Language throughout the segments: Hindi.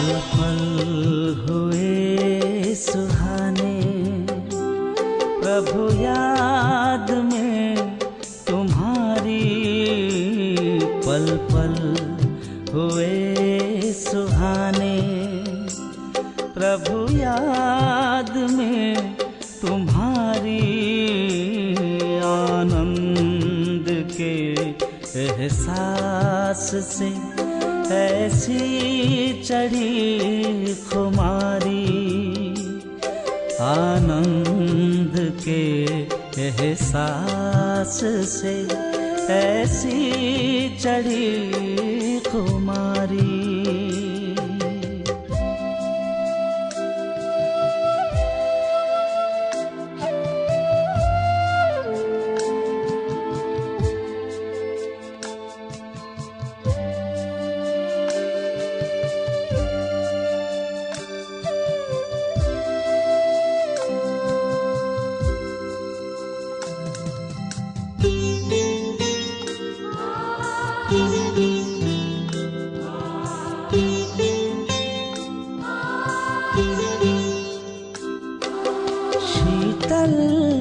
पल पल हुए सुहाने, प्रभु याद में तुम्हारी। पल पल हुए सुहाने, प्रभु याद में तुम्हारी। आनंद के एहसास से ऐसी चढ़ी खुमारी। आनंद के एहसास से ऐसी चढ़ी खुमारी।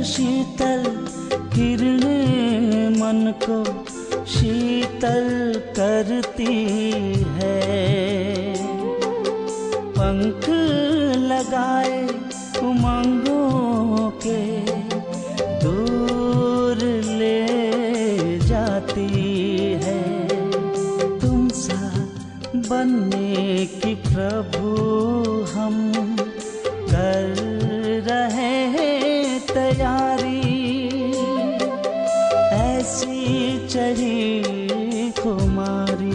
शीतल किरणें मन को शीतल करती है। पंख लगाए उमंगों के दूर ले जाती है। तुम सा बनने की प्रभु हम कर रहे हैं तैयारी। ऐसी चढ़ी खुमारी।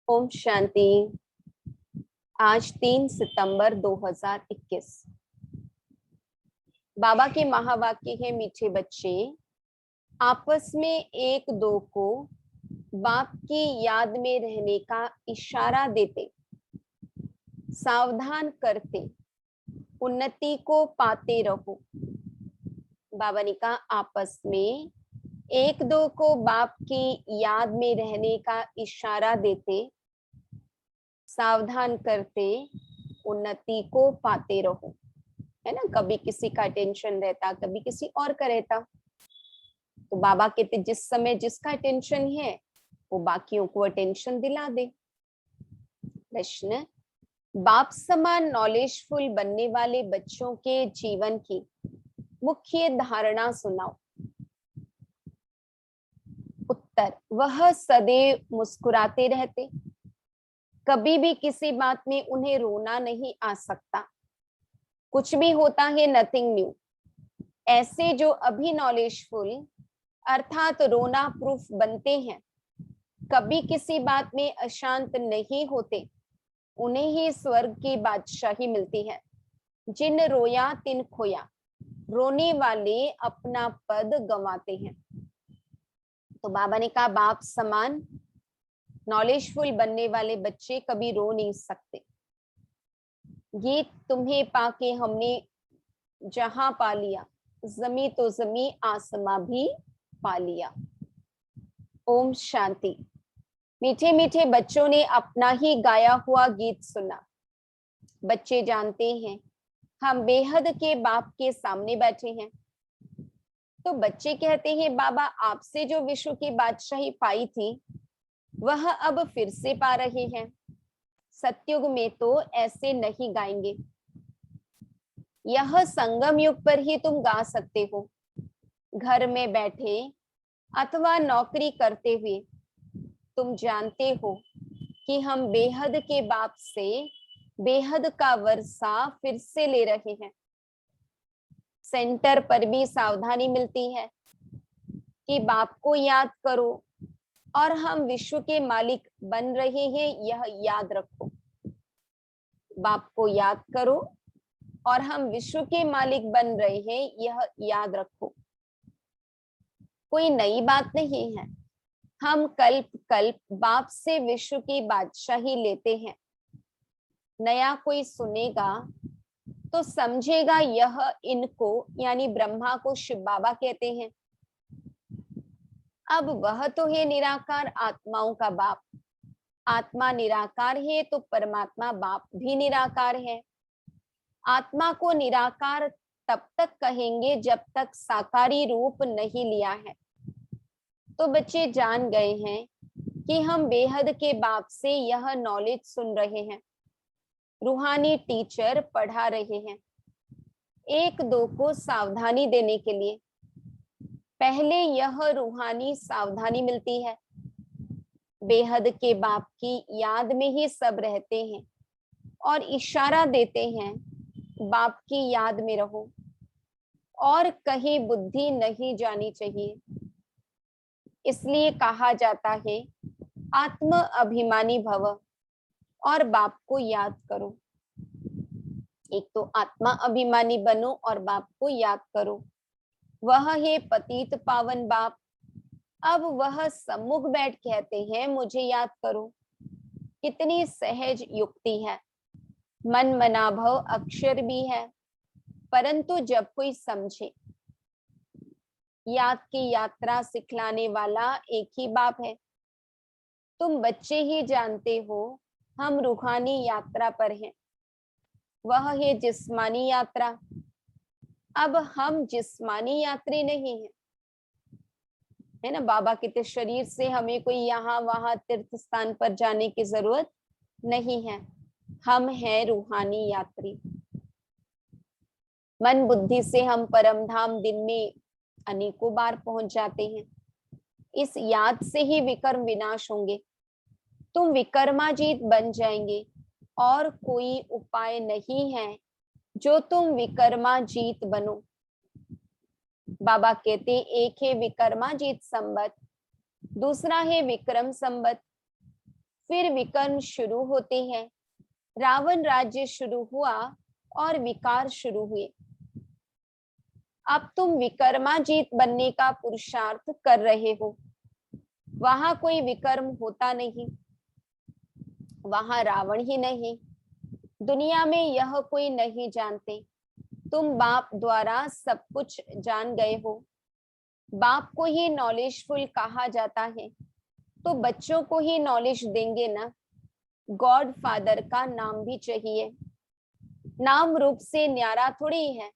ओम शांति। आज 3 सितंबर 2021। बाबा के महावाक्य है, मीठे बच्चे आपस में एक दो को बाप की याद में रहने का इशारा देते, सावधान करते, उन्नति को पाते रहो। बाबा ने कहा आपस में एक दो को बाप की याद में रहने का इशारा देते, सावधान करते, उन्नति को पाते रहो। है ना, कभी किसी का टेंशन रहता, कभी किसी और का रहता। तो बाबा कहते जिस समय जिसका टेंशन है वो बाकियों को अटेंशन दिला दे। प्रश्न, बाप समान नॉलेजफुल बनने वाले बच्चों के जीवन की मुख्य धारणा सुनाओ। उत्तर, वह सदैव मुस्कुराते रहते, कभी भी किसी बात में उन्हें रोना नहीं आ सकता। कुछ भी होता है नथिंग न्यू। ऐसे जो अभी नॉलेजफुल अर्थात रोना प्रूफ बनते हैं, कभी किसी बात में अशांत नहीं होते, उन्हें ही स्वर्ग की बादशाही मिलती है। जिन रोया तिन खोया, रोने वाले अपना पद गंवाते हैं। तो बाबा ने कहा बाप समान नॉलेजफुल बनने वाले बच्चे कभी रो नहीं सकते। ये तुम्हें पाके हमने जहां पा लिया, जमी तो जमी आसमां भी पा लिया। ओम शांति। मीठे मीठे बच्चों ने अपना ही गाया हुआ गीत सुना। बच्चे जानते हैं हम बेहद के बाप के सामने बैठे हैं। तो बच्चे कहते हैं बाबा आपसे जो विश्व की बादशाही पाई थी वह अब फिर से पा रहे हैं। सतयुग में तो ऐसे नहीं गाएंगे। यह संगम युग पर ही तुम गा सकते हो। घर में बैठे अथवा नौकरी करते हुए तुम जानते हो कि हम बेहद के बाप से बेहद का वर्षा फिर से ले रहे हैं। सेंटर पर भी सावधानी मिलती है कि बाप को याद करो और हम विश्व के मालिक बन रहे हैं, यह याद रखो। बाप को याद करो और हम विश्व के मालिक बन रहे हैं, यह याद रखो। कोई नई बात नहीं है। हम कल्प कल्प बाप से विश्व की बादशाही लेते हैं। नया कोई सुनेगा तो समझेगा यह इनको यानी ब्रह्मा को शिव बाबा कहते हैं। अब वह तो है निराकार आत्माओं का बाप। आत्मा निराकार है तो परमात्मा बाप भी निराकार है। आत्मा को निराकार तब तक कहेंगे जब तक साकारी रूप नहीं लिया है। तो बच्चे जान गए हैं कि हम बेहद के बाप से यह नॉलेज सुन रहे हैं। रूहानी टीचर पढ़ा रहे हैं एक दो को सावधानी देने के लिए। पहले यह रूहानी सावधानी मिलती है। बेहद के बाप की याद में ही सब रहते हैं और इशारा देते हैं बाप की याद में रहो और कहीं बुद्धि नहीं जानी चाहिए। इसलिए कहा जाता है आत्म अभिमानी भव और बाप को याद करो। एक तो आत्मा अभिमानी बनो और बाप को याद करो। वह है पतित पावन बाप। अब वह सम्मुख बैठ कहते हैं मुझे याद करो। कितनी सहज युक्ति है। मन मनाभव अक्षर भी है, परंतु जब कोई समझे। याद की यात्रा सिखलाने वाला एक ही बाप है। तुम बच्चे ही जानते हो हम रूहानी यात्रा पर हैं। वह है जिस्मानी यात्रा। अब हम जिस्मानी यात्री नहीं है, है ना। बाबा के शरीर से हमें कोई यहाँ वहां तीर्थ स्थान पर जाने की जरूरत नहीं है। हम हैं रूहानी यात्री। मन बुद्धि से हम परम धाम दिन में अनेकों बार पहुंच जाते हैं। इस याद से ही विकर्म विनाश होंगे। तुम विकर्माजीत बन जाएंगे और कोई उपाय नहीं है जो तुम विकर्माजीत बनो। बाबा कहते एक है विकर्माजीत संबत, दूसरा है विक्रम संबत। फिर विकर्म शुरू होते हैं। रावण राज्य शुरू हुआ और विकार शुरू हुए। अब तुम विकर्माजीत बनने का पुरुषार्थ कर रहे हो। वहां कोई विकर्म होता नहीं, वहां रावण ही नहीं। दुनिया में यह कोई नहीं जानते। तुम बाप द्वारा सब कुछ जान गए हो। बाप को ही नॉलेजफुल कहा जाता है, तो बच्चों को ही नॉलेज देंगे ना। गॉड फादर का नाम भी चाहिए। नाम रूप से न्यारा थोड़ी है।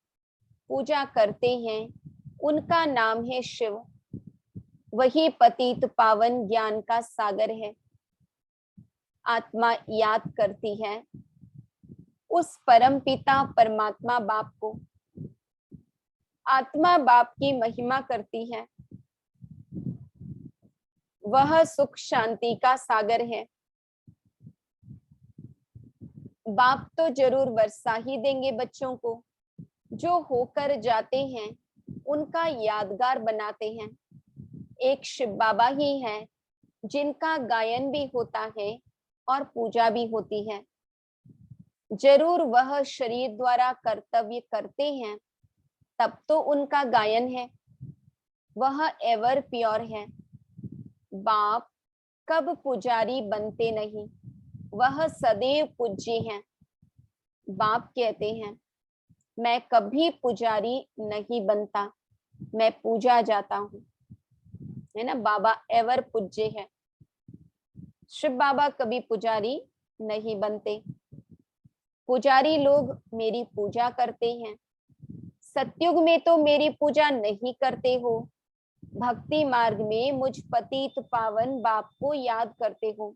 पूजा करते हैं, उनका नाम है शिव। वही पतित पावन ज्ञान का सागर है। आत्मा याद करती है उस परम पिता परमात्मा बाप को। आत्मा बाप की महिमा करती है। वह सुख शांति का सागर है। बाप तो जरूर वर्षा ही देंगे बच्चों को। जो होकर जाते हैं उनका यादगार बनाते हैं। एक शिव बाबा ही है जिनका गायन भी होता है और पूजा भी होती है। जरूर वह शरीर द्वारा कर्तव्य करते हैं, तब तो उनका गायन है। वह एवर प्योर है। बाप कब पुजारी बनते नहीं, वह सदैव पूज्य हैं। बाप कहते हैं मैं कभी पुजारी नहीं बनता, मैं पूजा जाता हूँ, है ना। बाबा एवर पूज्य है। शिव बाबा कभी पुजारी नहीं बनते। पुजारी लोग मेरी पूजा करते हैं। सतयुग में तो मेरी पूजा नहीं करते हो। भक्ति मार्ग में मुझ पतित पावन बाप को याद करते हो।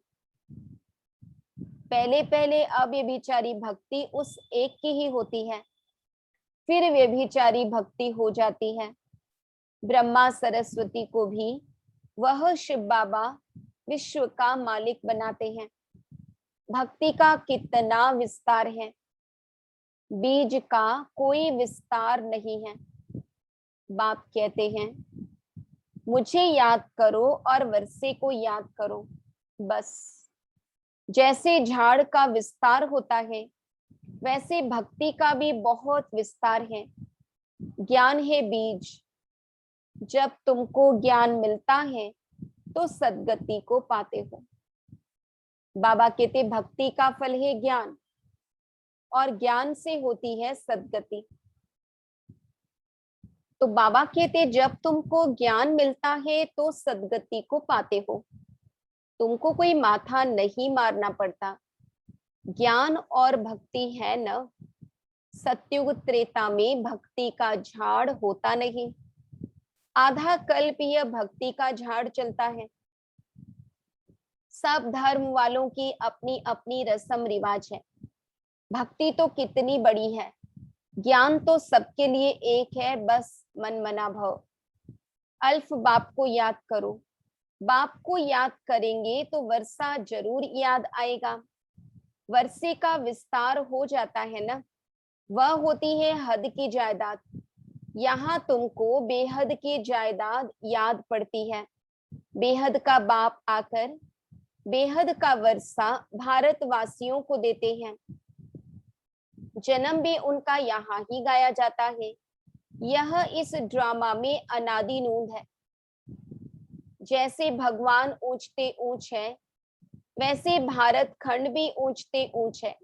पहले पहले अव्यभिचारी भक्ति उस एक की ही होती है, फिर व्यभिचारी भक्ति हो जाती है। ब्रह्मा सरस्वती को भी वह शिव बाबा विश्व का मालिक बनाते हैं। भक्ति का कितना विस्तार है, बीज का कोई विस्तार नहीं है। बाप कहते हैं मुझे याद करो और वर्षे को याद करो, बस। जैसे झाड़ का विस्तार होता है, वैसे भक्ति का भी बहुत विस्तार है। ज्ञान है बीज, जब तुमको ज्ञान मिलता है तो सद्गति को पाते हो। बाबा कहते भक्ति का फल है ज्ञान, और ज्ञान से होती है सद्गति। तो बाबा कहते जब तुमको ज्ञान मिलता है तो सद्गति को पाते हो। तुमको कोई माथा नहीं मारना पड़ता। ज्ञान और भक्ति है न। सत्युग त्रेता में भक्ति का झाड़ होता नहीं, आधा कल्प यह भक्ति का झाड़ चलता है। सब धर्म वालों की अपनी अपनी रस्म रिवाज है। भक्ति तो कितनी बड़ी है, ज्ञान तो सबके लिए एक है, बस मन मना भव। अल्फ बाप को याद करो। बाप को याद करेंगे तो वर्षा जरूर याद आएगा। वर्षे का विस्तार हो जाता है ना, वह होती है हद की जायदाद। यहाँ तुमको बेहद की जायदाद याद पड़ती है। बेहद का बाप आकर बेहद का वर्षा भारतवासियों को देते हैं। जन्म भी उनका यहाँ ही गाया जाता है। यह इस ड्रामा में अनादि नूंद है। जैसे भगवान ऊंचते ऊंच है, वैसे भारत खंड भी ऊंचते ऊंच है,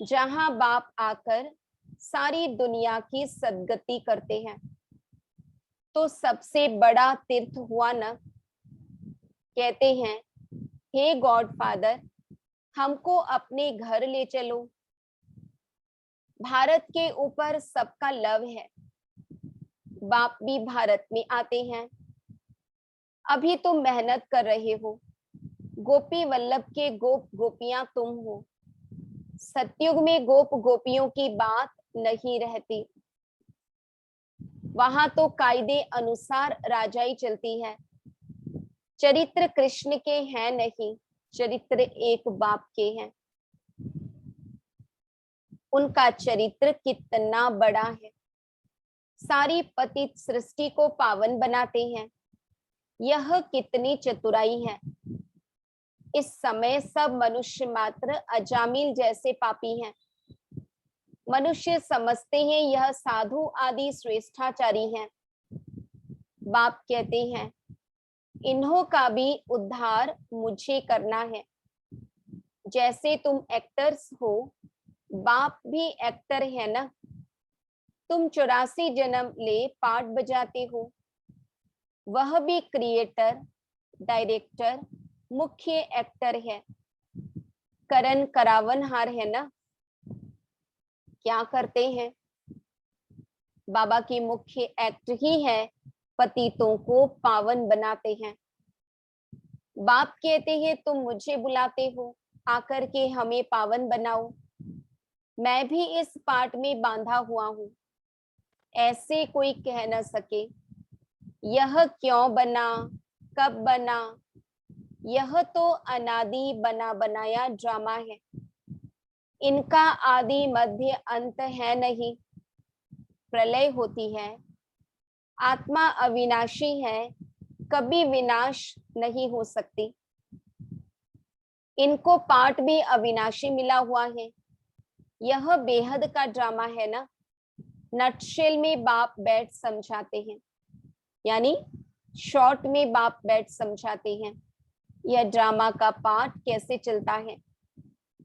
जहां बाप आकर सारी दुनिया की सद्गति करते हैं। तो सबसे बड़ा तीर्थ हुआ न। कहते हैं हे गॉड फादर, हमको अपने घर ले चलो। भारत के ऊपर सबका लव है। बाप भी भारत में आते हैं। अभी तुम मेहनत कर रहे हो। गोपी वल्लभ के गोप गोपियां तुम हो। सतयुग में गोप गोपियों की बात नहीं रहती। वहां तो कायदे अनुसार राजाई चलती है। चरित्र कृष्ण के हैं नहीं, चरित्र एक बाप के हैं। उनका चरित्र कितना बड़ा है। सारी पतित सृष्टि को पावन बनाते हैं। यह कितनी चतुराई है। इस समय सब मनुष्य मात्र अजामिल जैसे पापी हैं। मनुष्य समझते हैं यह साधु आदि श्रेष्ठाचारी हैं। बाप कहते हैं इन्हों का भी उद्धार मुझे करना है। जैसे तुम एक्टर्स हो, बाप भी एक्टर है ना। तुम 84 जन्म ले पार्ट बजाते हो। वह भी क्रिएटर, डायरेक्टर, मुख्य एक्टर है। करण करावनहार है ना। क्या करते हैं? बाबा की मुख्य एक्ट ही है, पतितों को पावन बनाते हैं। बाप कहते हैं तुम मुझे बुलाते हो, आकर के हमें पावन बनाओ। मैं भी इस पार्ट में बांधा हुआ हूं। ऐसे कोई कह न सके यह क्यों बना, कब बना। यह तो अनादि बना बनाया ड्रामा है। इनका आदि मध्य अंत है नहीं। प्रलय होती है। आत्मा अविनाशी है, कभी विनाश नहीं हो सकती। इनको पाठ भी अविनाशी मिला हुआ है। यह बेहद का ड्रामा है ना। नटशेल में बाप बैठ समझाते हैं, यानी शॉर्ट में बाप बैठ समझाते हैं यह ड्रामा का पार्ट कैसे चलता है।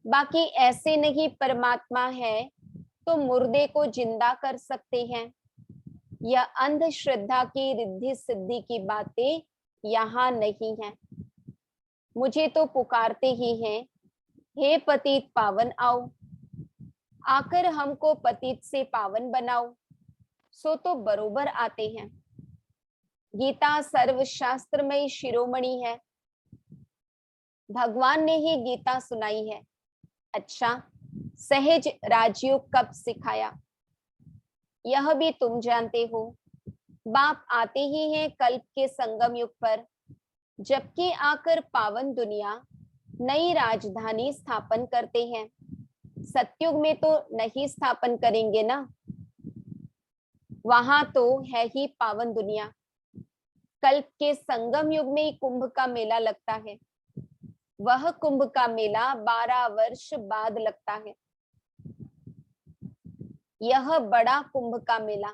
बाकी ऐसे नहीं परमात्मा है तो मुर्दे को जिंदा कर सकते हैं। यह अंधश्रद्धा की रिद्धि सिद्धि की बातें यहाँ नहीं है। मुझे तो पुकारते ही हैं, हे पतित पावन आओ, आकर हमको पतित से पावन बनाओ। सो तो बरोबर आते हैं। गीता सर्वशास्त्रमयी शिरोमणि है। भगवान ने ही गीता सुनाई है। अच्छा, सहज राजयोग कब सिखाया? यह भी तुम जानते हो। बाप आते ही हैं कल्प के संगम युग पर, जबकि आकर पावन दुनिया नई राजधानी स्थापन करते हैं। सतयुग में तो नहीं स्थापन करेंगे ना। वहां तो है ही पावन दुनिया। कल्प के संगम युग में ही कुंभ का मेला लगता है। वह कुंभ का मेला 12 वर्ष बाद लगता है। यह बड़ा कुंभ का मेला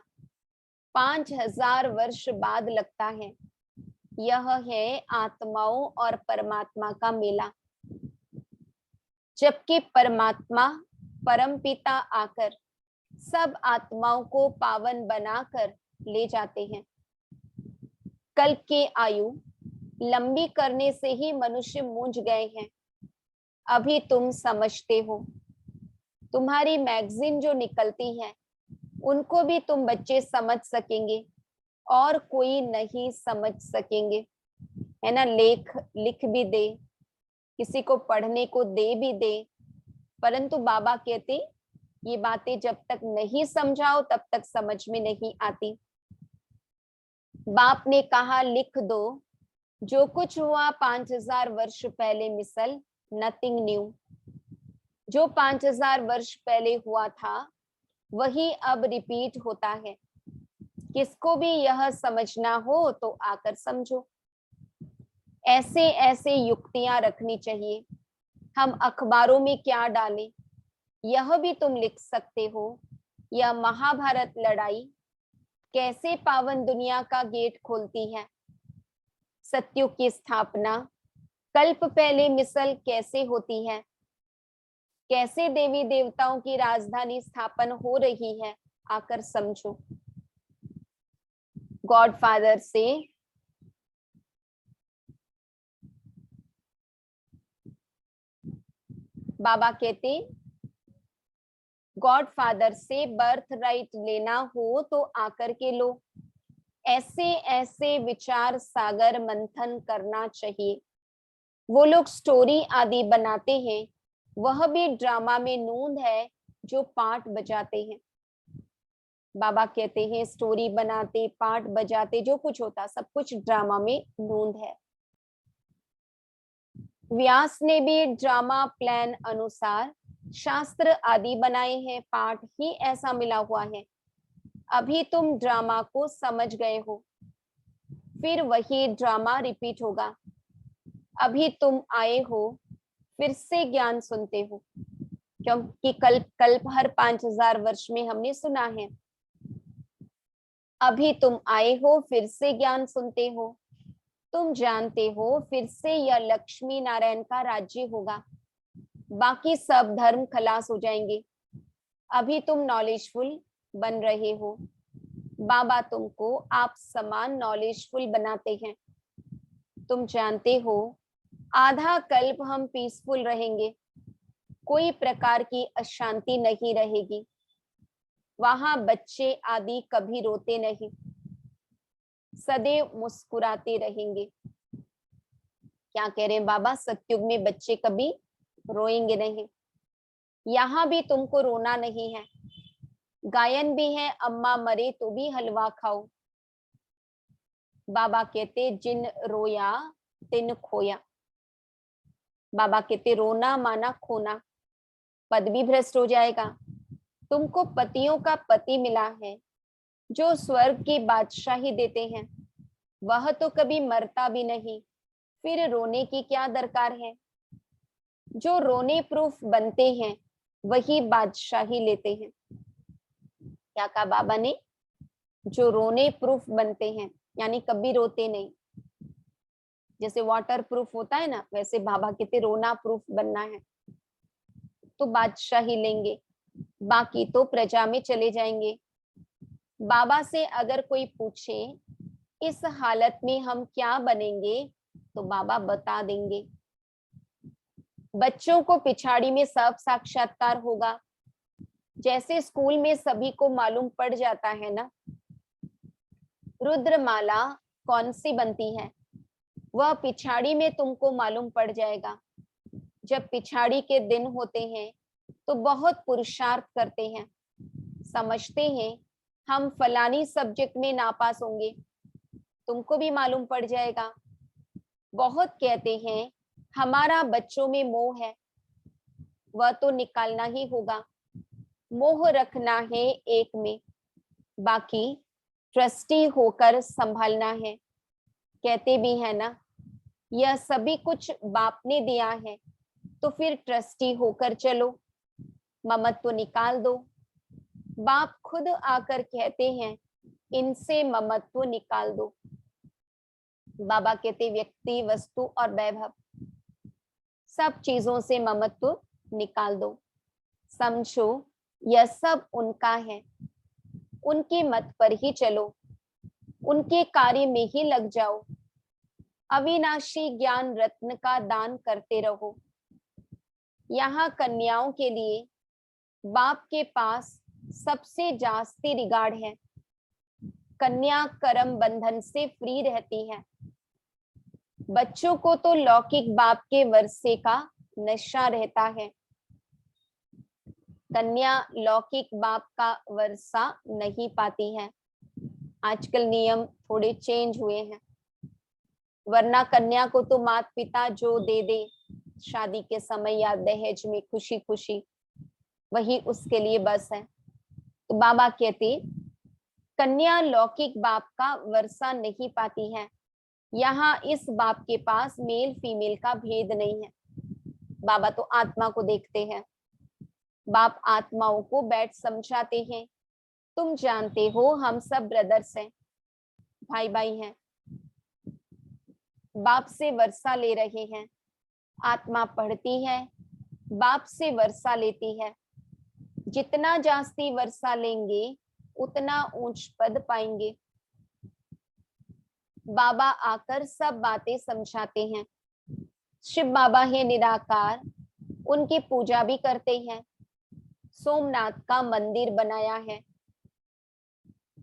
5000 वर्ष बाद लगता है। यह है आत्माओं और परमात्मा का मेला। जबकि परमात्मा परम पिता आकर सब आत्माओं को पावन बनाकर ले जाते हैं। कल्प की आयु लंबी करने से ही मनुष्य मूंझ गए हैं। अभी तुम समझते हो। तुम्हारी मैगजीन जो निकलती है उनको भी तुम बच्चे समझ सकेंगे और कोई नहीं समझ सकेंगे, है ना। लेख लिख भी दे, किसी को पढ़ने को दे भी दे, परंतु बाबा कहते ये बातें जब तक नहीं समझाओ तब तक समझ में नहीं आती। बाप ने कहा लिख दो, जो कुछ हुआ 5000 वर्ष पहले मिसल, नथिंग न्यू। जो 5000 वर्ष पहले हुआ था वही अब रिपीट होता है। किसको भी यह समझना हो तो आकर समझो। ऐसे ऐसे युक्तियां रखनी चाहिए। हम अखबारों में क्या डालें यह भी तुम लिख सकते हो। यह महाभारत लड़ाई कैसे पावन दुनिया का गेट खोलती है। सत्युग की स्थापना कल्प पहले मिसल कैसे होती है। कैसे देवी देवताओं की राजधानी स्थापन हो रही है, आकर समझो। गॉडफादर से बाबा कहते गॉडफादर से बर्थ राइट लेना हो तो आकर के लो। ऐसे ऐसे विचार सागर मंथन करना चाहिए। वो लोग स्टोरी आदि बनाते हैं, वह भी ड्रामा में नूंद है जो पाठ बजाते हैं। बाबा कहते हैं स्टोरी बनाते, पाठ बजाते, जो कुछ होता सब कुछ ड्रामा में नूंद है। व्यास ने भी ड्रामा प्लान अनुसार शास्त्र आदि बनाए हैं, पाठ ही ऐसा मिला हुआ है। अभी तुम ड्रामा को समझ गए हो, फिर वही ड्रामा रिपीट होगा। अभी तुम आए हो, फिर से ज्ञान सुनते हो, क्योंकि कल्प हर 5000 वर्ष में हमने सुना है। अभी तुम आए हो, फिर से ज्ञान सुनते हो। तुम जानते हो फिर से यह लक्ष्मी नारायण का राज्य होगा, बाकी सब धर्म खलास हो जाएंगे। अभी तुम नॉलेजफुल बन रहे हो। बाबा तुमको आप समान नॉलेजफुल बनाते हैं। तुम जानते हो आधा कल्प हम पीसफुल रहेंगे, कोई प्रकार की अशांति नहीं रहेगी। वहां बच्चे आदि कभी रोते नहीं, सदैव मुस्कुराते रहेंगे। क्या कह रहे हैं बाबा, सत्युग में बच्चे कभी रोएंगे नहीं। यहाँ भी तुमको रोना नहीं है। गायन भी है, अम्मा मरे तो भी हलवा खाओ। बाबा कहते जिन रोया तिन खोया। बाबा कहते रोना माना खोना, पद भी भ्रष्ट हो जाएगा। तुमको पतियों का पति मिला है जो स्वर्ग की बादशाही देते हैं, वह तो कभी मरता भी नहीं, फिर रोने की क्या दरकार है। जो रोने प्रूफ बनते हैं वही बादशाही लेते हैं। क्या कहा बाबा ने, जो रोने प्रूफ बनते हैं यानी कभी रोते नहीं। जैसे वाटर प्रूफ होता है ना, वैसे बाबा कहते रोना प्रूफ बनना है तो बादशाही लेंगे, बाकी तो प्रजा में चले जाएंगे। बाबा से अगर कोई पूछे इस हालत में हम क्या बनेंगे तो बाबा बता देंगे। बच्चों को पिछाड़ी में सब साक्षात्कार होगा। जैसे स्कूल में सभी को मालूम पड़ जाता है ना, रुद्रमाला कौन सी बनती है, वह पिछाड़ी में तुमको मालूम पड़ जाएगा। जब पिछाड़ी के दिन होते हैं तो बहुत पुरुषार्थ करते हैं, समझते हैं हम फलानी सब्जेक्ट में नापास होंगे, तुमको भी मालूम पड़ जाएगा। बहुत कहते हैं हमारा बच्चों में मोह है, वह तो निकालना ही होगा। मोह रखना है एक में, बाकी ट्रस्टी होकर संभालना है। कहते भी है ना, यह सभी कुछ बाप ने दिया है तो फिर ट्रस्टी होकर चलो, ममत्व निकाल दो। बाप खुद आकर कहते हैं इनसे ममत्व निकाल दो। बाबा कहते व्यक्ति, वस्तु और वैभव, सब चीजों से ममत्व निकाल दो। समझो यह सब उनका है, उनके मत पर ही चलो, उनके कार्य में ही लग जाओ। अविनाशी ज्ञान रत्न का दान करते रहो। यहाँ कन्याओं के लिए बाप के पास सबसे जास्ती रिगार्ड है। कन्या कर्म बंधन से फ्री रहती है। बच्चों को तो लौकिक बाप के वर्षे का नशा रहता है। कन्या लौकिक बाप का वर्षा नहीं पाती है। आजकल नियम थोड़े चेंज हुए हैं, वरना कन्या को तो माता पिता जो दे दे शादी के समय या दहेज में खुशी खुशी, वही उसके लिए बस है। तो बाबा कहते कन्या लौकिक बाप का वर्षा नहीं पाती है। यहाँ इस बाप के पास मेल फीमेल का भेद नहीं है। बाबा तो आत्मा को देखते हैं। बाप आत्माओं को बैठ समझाते हैं, तुम जानते हो हम सब ब्रदर्स हैं, भाई भाई हैं। बाप से वर्षा ले रहे हैं। आत्मा पढ़ती है, बाप से वर्षा लेती है। जितना जास्ती वर्षा लेंगे उतना ऊंच पद पाएंगे। बाबा आकर सब बातें समझाते हैं। शिव बाबा है निराकार, उनकी पूजा भी करते हैं। सोमनाथ का मंदिर बनाया है।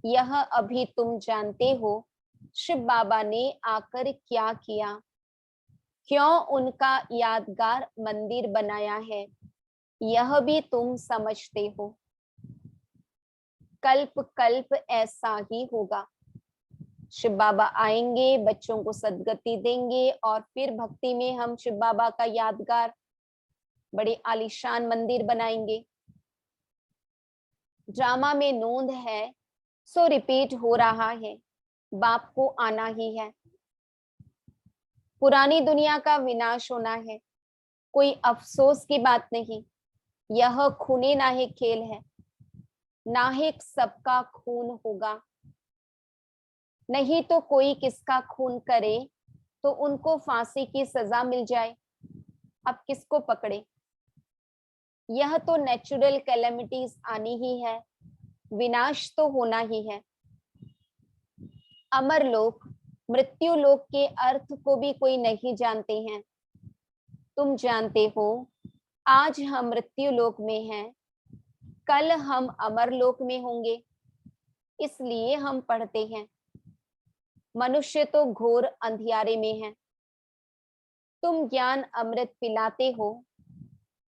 यह अभी तुम जानते हो शिव बाबा ने आकर क्या किया, क्यों उनका यादगार मंदिर बनाया है, यह भी तुम समझते हो। कल्प कल्प ऐसा ही होगा। शिव बाबा आएंगे, बच्चों को सदगति देंगे और फिर भक्ति में हम शिव बाबा का यादगार बड़े आलीशान मंदिर बनाएंगे। ड्रामा में नोंद है सो रिपीट हो रहा है। बाप को आना ही है। पुरानी दुनिया का विनाश होना है, कोई अफसोस की बात नहीं। यह खूने नाहिक खेल है। नाहिक सबका खून होगा, नहीं तो कोई किसका खून करे तो उनको फांसी की सजा मिल जाए। अब किसको पकड़े? यह तो नेचुरल कैलेमिटीज आनी ही है, विनाश तो होना ही है। अमर लोक, मृत्यु लोक के अर्थ को भी कोई नहीं जानते हैं। तुम जानते हो आज हम मृत्यु लोक में हैं, कल हम अमर लोक में होंगे, इसलिए हम पढ़ते हैं। मनुष्य तो घोर अंधियारे में है। तुम ज्ञान अमृत पिलाते हो,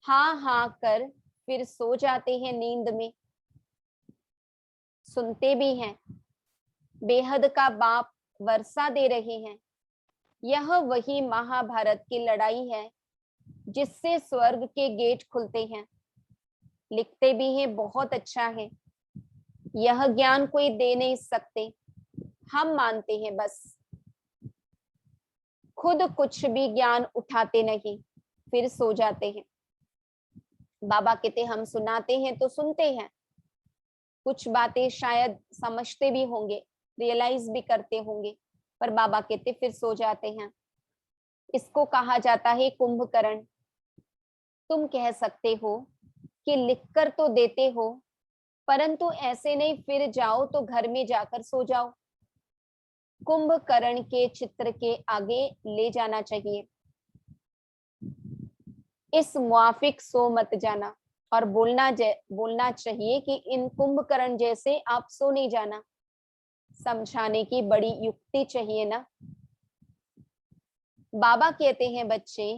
हाँ हाँ कर फिर सो जाते हैं नींद में। सुनते भी हैं, बेहद का बाप वर्षा दे रहे हैं। यह वही महाभारत की लड़ाई है जिससे स्वर्ग के गेट खुलते हैं। लिखते भी हैं, बहुत अच्छा है। यह ज्ञान कोई दे नहीं सकते, हम मानते हैं बस। खुद कुछ भी ज्ञान उठाते नहीं, फिर सो जाते हैं। बाबा कहते हम सुनाते हैं तो सुनते हैं, कुछ बातें शायद समझते भी होंगे, रियलाइज भी करते होंगे, पर बाबा कहते फिर सो जाते हैं। इसको कहा जाता है कुंभकर्ण। तुम कह सकते हो कि लिखकर तो देते हो, परंतु ऐसे नहीं फिर जाओ तो घर में जाकर सो जाओ। कुंभकर्ण के चित्र के आगे ले जाना चाहिए। इस मुआफिक सो मत जाना, और बोलना चाहिए कि इन कुंभकर्ण जैसे आप सो नहीं जाना। समझाने की बड़ी युक्ति चाहिए ना। बाबा कहते हैं बच्चे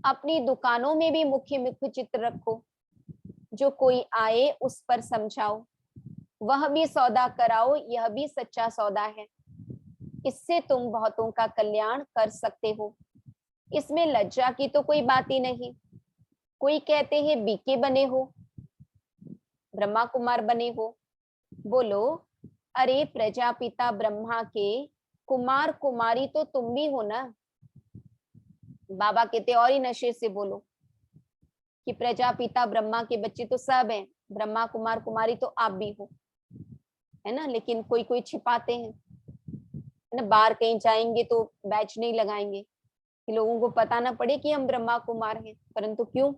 अपनी दुकानों में भी मुख्य मुख्य चित्र रखो, जो कोई आए उस पर समझाओ, वह भी सौदा कराओ, यह भी सच्चा सौदा है। इससे तुम बहुतों का कल्याण कर सकते हो। इसमें लज्जा की तो कोई बात ही नहीं। कोई कहते हैं बीके बने हो, ब्रह्मा कुमार बने हो। बोलो अरे प्रजापिता ब्रह्मा के कुमार कुमारी तो तुम भी हो ना। बाबा कहते और ही नशे से बोलो कि प्रजापिता ब्रह्मा के बच्चे तो सब हैं, ब्रह्मा कुमार कुमारी तो आप भी हो। है ना, लेकिन कोई कोई छिपाते हैं, है ना, बाहर कहीं जाएंगे तो बैच नहीं लगाएंगे कि लोगों को पता ना पड़े कि हम ब्रह्मा कुमार हैं। परंतु क्यों,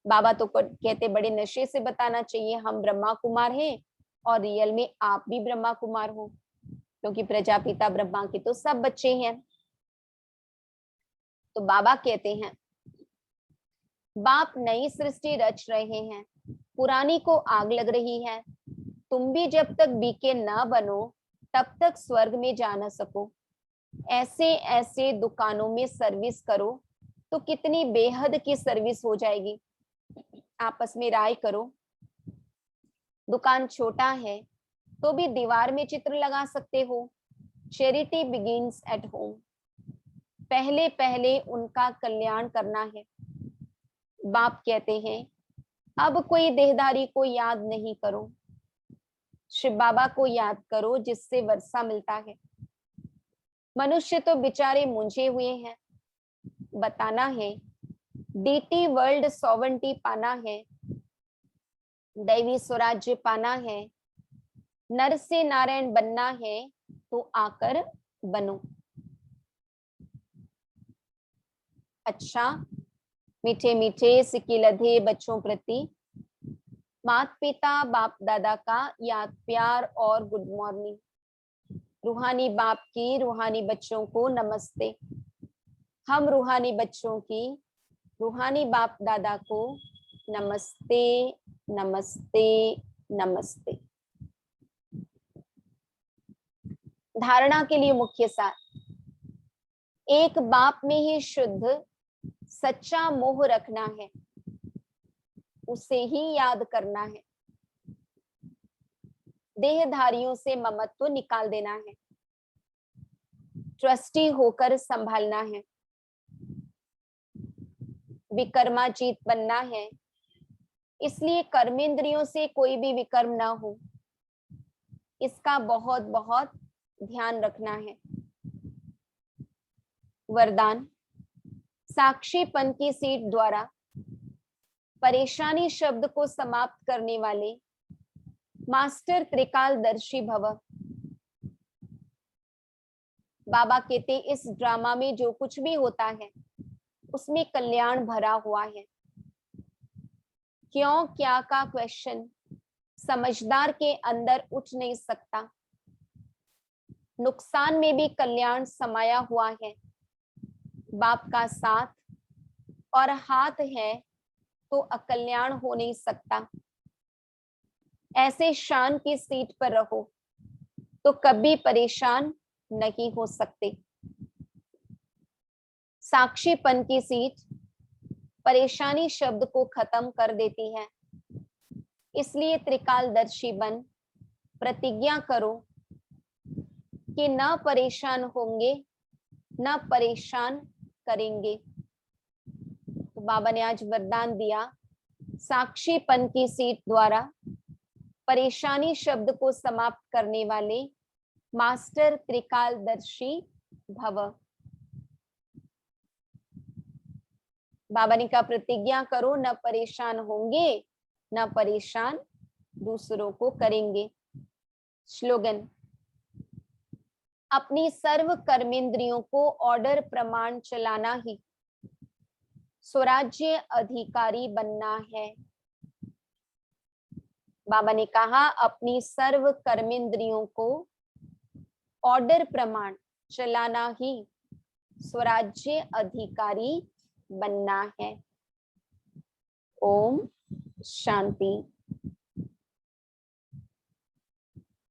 बाबा तो कहते बड़े नशे से बताना चाहिए हम ब्रह्मा कुमार हैं, और रियल में आप भी ब्रह्मा कुमार हो, क्योंकि प्रजापिता ब्रह्मा के तो सब बच्चे हैं। तो बाबा कहते हैं बाप नई सृष्टि रच रहे हैं, पुरानी को आग लग रही है। तुम भी जब तक बीके न बनो तब तक स्वर्ग में जा न सको। ऐसे ऐसे दुकानों में सर्विस करो तो कितनी बेहद की सर्विस हो जाएगी। आपस में राय करो। दुकान छोटा है तो भी दीवार में चित्र लगा सकते हो। Charity begins at home. पहले पहले उनका कल्याण करना है। बाप कहते हैं अब कोई देहधारी को याद नहीं करो, शिव बाबा को याद करो जिससे वर्षा मिलता है। मनुष्य तो बेचारे मुंझे हुए हैं। बताना है डीटी वर्ल्ड सॉवरेंटी पाना है, दैवी स्वराज्य पाना है, नर से नारायण बनना है तो आकर बनो। अच्छा, मीठे मीठे सिक्के लधे बच्चों प्रति माता पिता बाप दादा का याद प्यार और गुड मॉर्निंग। रूहानी बाप की रूहानी बच्चों को नमस्ते। हम रूहानी बच्चों की रूहानी बाप दादा को नमस्ते नमस्ते नमस्ते। धारणा के लिए मुख्य सार, एक बाप में ही शुद्ध सच्चा मोह रखना है, उसे ही याद करना है। देहधारियों से ममत्व निकाल देना है, ट्रस्टी होकर संभालना है, विकर्माजीत बनना है। इसलिए कर्मेंद्रियों से कोई भी विकर्म ना हो, इसका बहुत बहुत ध्यान रखना है। वरदान, साक्षीपन की सीट द्वारा परेशानी शब्द को समाप्त करने वाले मास्टर त्रिकालदर्शी भव। बाबा कहते इस ड्रामा में जो कुछ भी होता है उसमें कल्याण भरा हुआ है। क्यों क्या का क्वेश्चन समझदार के अंदर उठ नहीं सकता। नुकसान में भी कल्याण समाया हुआ है। बाप का साथ और हाथ है तो अकल्याण हो नहीं सकता। ऐसे शान की सीट पर रहो तो कभी परेशान नहीं हो सकते। साक्षीपन की सीट परेशानी शब्द को खत्म कर देती है। इसलिए त्रिकालदर्शी बन प्रतिज्ञा करो कि न परेशान होंगे न परेशान करेंगे। तो बाबा ने आज वरदान दिया, साक्षीपन की सीट द्वारा परेशानी शब्द को समाप्त करने वाले मास्टर त्रिकालदर्शी भव। बाबा ने कहा प्रतिज्ञा करो, न परेशान होंगे न परेशान दूसरों को करेंगे। स्लोगन, अपनी सर्व कर्मेंद्रियों को ऑर्डर प्रमाण चलाना ही स्वराज्य अधिकारी बनना है। बाबा ने कहा अपनी सर्व कर्मेंद्रियों को ऑर्डर प्रमाण चलाना ही स्वराज्य अधिकारी बनना है। ओम शांति।